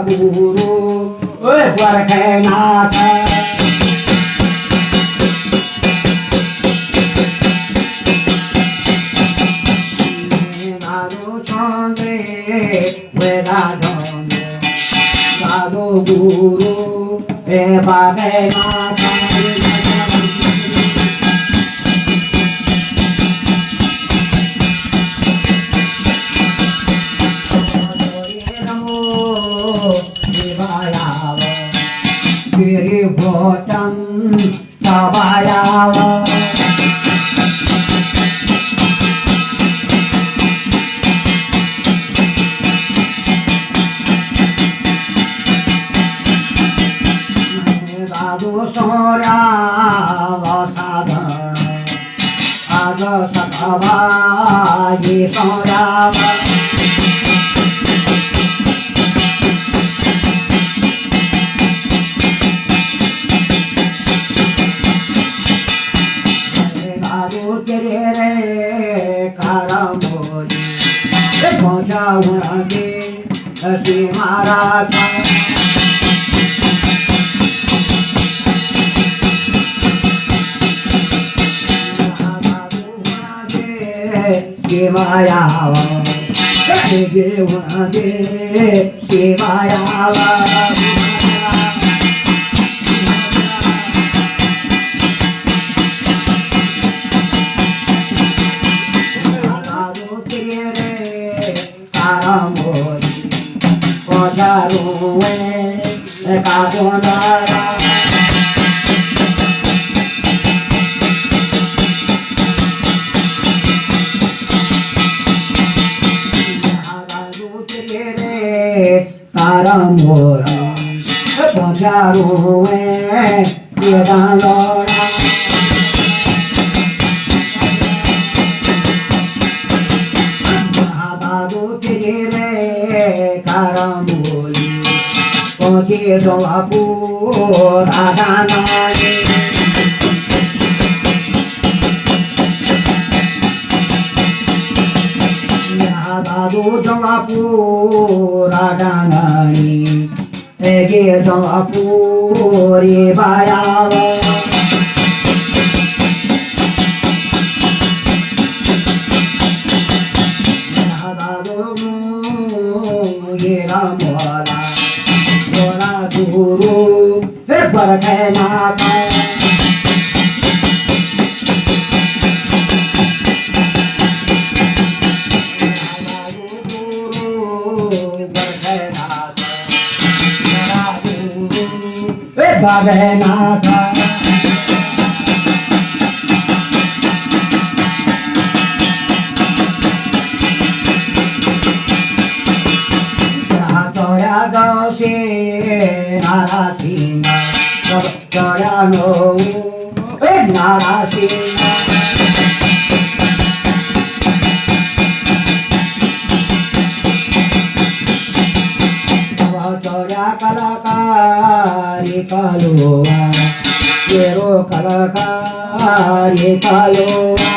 Guru, Varkanatha. Nadu Chandre, Vedadam, Nadu Guru, Varkanatha. Bhotan Tabayava Dadu Sora Vasada Aga Sakava Yisora Maratha Shimayava Shimayava Karamora, Ponjaruwe, Yedalora. Mahabadu Tigire, Karamuri, Ponjirapur, Adanani. Mahabadu Jalapur, Adanani. Ege Jalapuri Bayala Nadadumu Yiramola Yona Guru Varkanatha Varkanatha Jaya Gausi Narasimha Jaya No Narasimha Jaya Kalakari Kalua Yero Kalakari Kalua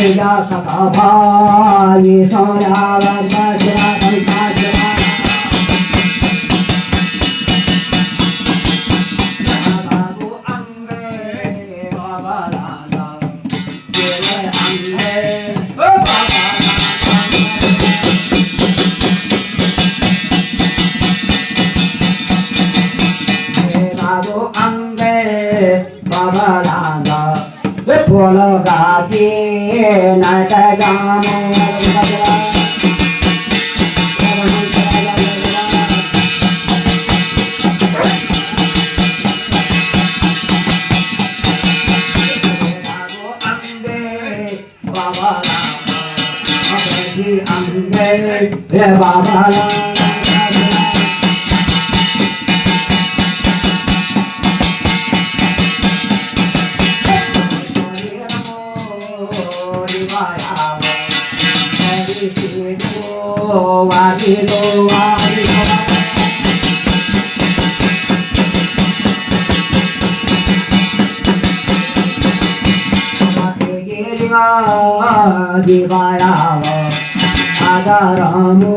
Teja सखा भाई सोया वज्रा कंठाचरा बाबू अंगे बाबा लाला तेरे अंगे बाबा बाबू अंगे बाबा लाला बोलो गाती नाट गामो बाबा अंगे बाबा दिवायाव आदरमो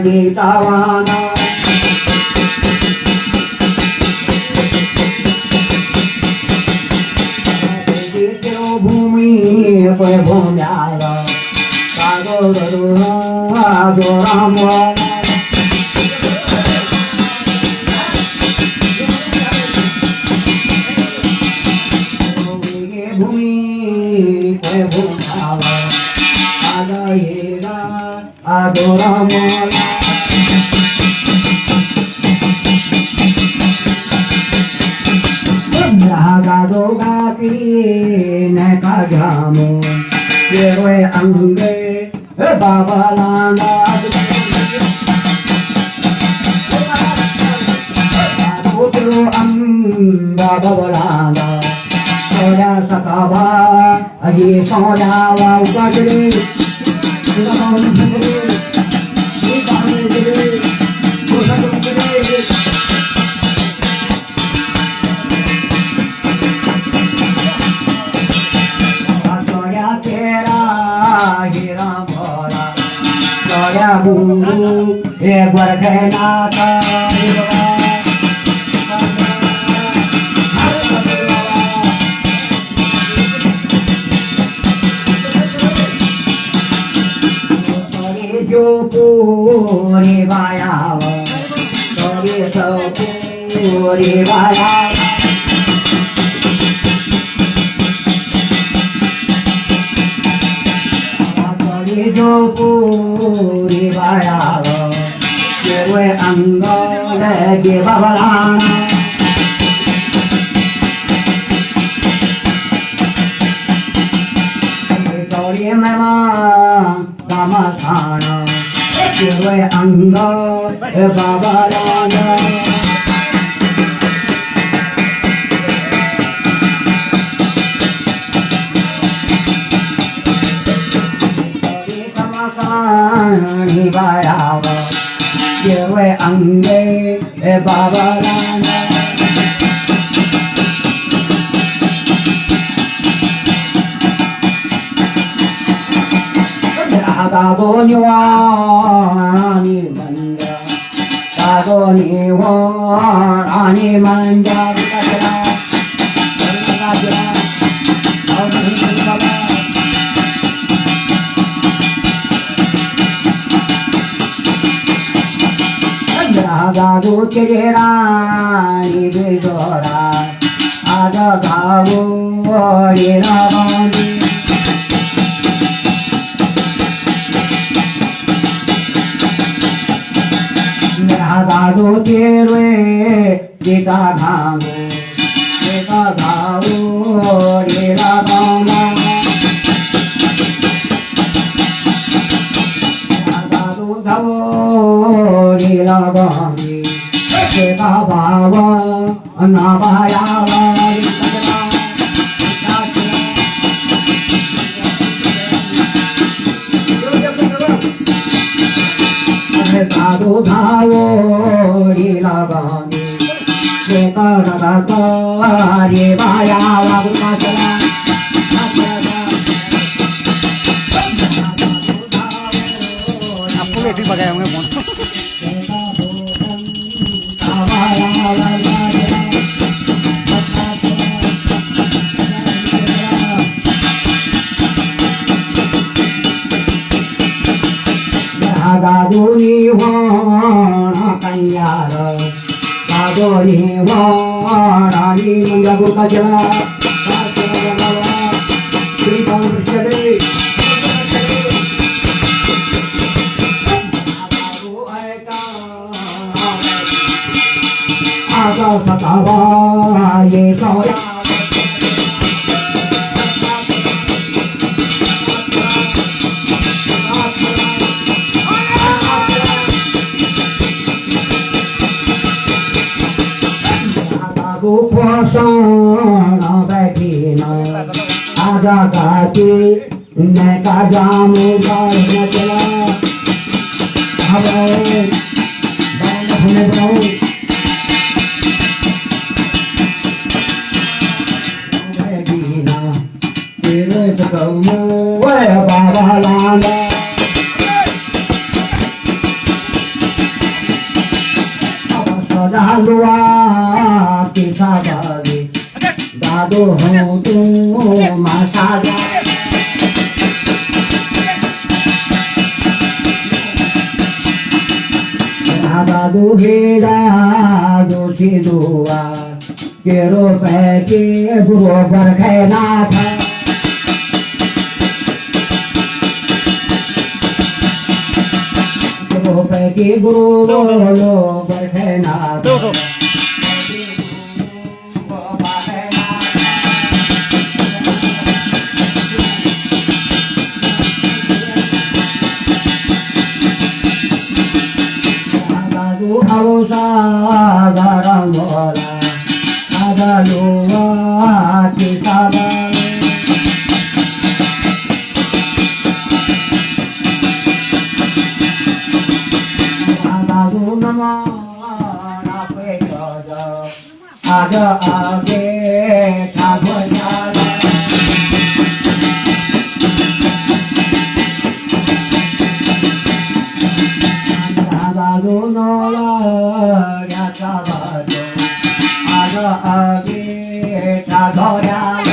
लितावाना भूमि पर भूम्याव कागोरु आदोराम भूमि पर भूम्याव आदयेगा आदोराम गादो गाती न काजामो तेरे अंगे बाबा लांगा पुत्रो अंगा बाबा लांगा सोया सकावा अजी सोया वाव काजरे Guru, Gwarghenata, Jo Puri Vaya, Tori So Puri Vaya. जो पूरी वाया ये अंगल के बबलाना गौरी में मां कामखाना ये अंगल बबलाना निवायाव ये अंगे बाबा लाना गागो निवानी मंजा गागो निवानी मंजा गागो चेरा निबेदोरा आज गागो येरा बांधी मेरा गागो चेरे जेका गागो येरा बांधा गागो गागो येरा बांधी Kita bawa nabayawa Kado dhawo rilagani Kita rata ribayawa दादोनी वाणा कन्यार दादोनी वाणानी Mangla गोकाचला Shri आगा सतावा ये सौया गोपाशाना बैठी ना आजा गाती मैं का जामू गाय न चला हवाओं बांध होने जाऊं बैठी ना तेरे जगमू वे बाबा लाना दादुआ किसा दादी दादू हूँ तू माता दादू हे दादू चिदुआ केरो पैके बुरो पर खेना था केरो पैके बुरो लो पर खेना था Ausa Garamola Adalua Kitaba Adalunama Napeyoja Ada Age Tagwajada Adalunala Yatavado Ada Age Tagwajada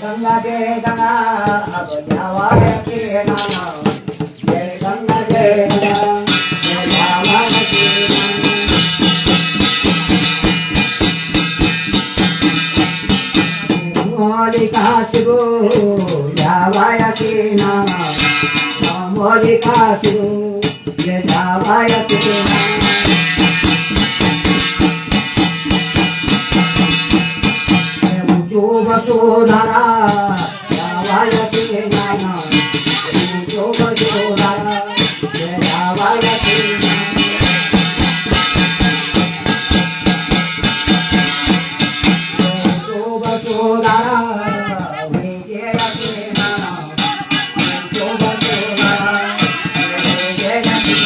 Ganga जय गंगा अब जावाया के नाम जय गंगा जय गंगा जय जावाया के नाम मोलिका शिरो जावाया के नाम मोलिका शिरो जय जावाया के नाम वसुधारा जावाया के नाम वसुधारा जावाया के नाम वसुधारा विजया के नाम वसुधारा विजया के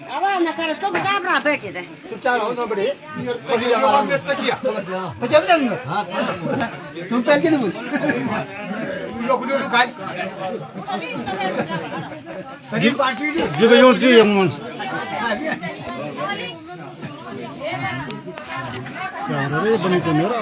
Awan nak kerja tu bukan berapa kita. चुपचाप रहो ना बड़े बच्चे बच्चे तुम पहल के नहीं लोग सही पार्टी जी भाइयों की यमन क्या हो रहा है बनी तो मेरा